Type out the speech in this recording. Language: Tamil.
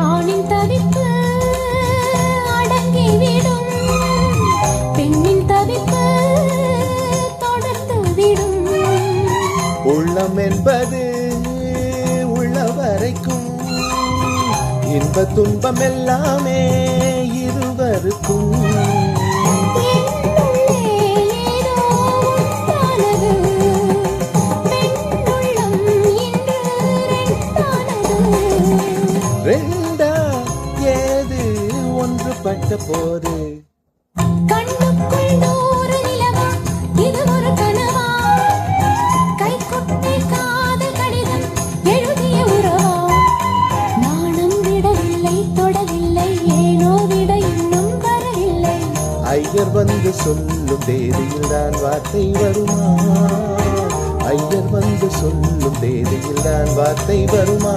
ஆணின் தவிப்பு அடங்கிவிடும், பெண்ணின் தவிப்பு தொடர்ந்து விடும். உள்ளம் என்பது உள்ள வரைக்கும், இன்ப துன்பம் எல்லாமே இருவருக்கும். ரெண்டா ஏது ஒன்றுபட்ட போது கண்ணுக்குள் நூறு நிலவா, இது ஒரு கனவா? கைக்குட்டை காதல் கடிதம் எழுதிய உறவா? நாணம் விடவில்லை, தொடவில்லை, ஏனோ விட இன்னும் வரவில்லை. ஐயர் வந்து சொல்லும் தேதியில் தான் வார்த்தை வருமா? ஐயர் வந்து சொல்லும் தேதியில் தான் வார்த்தை வருமா?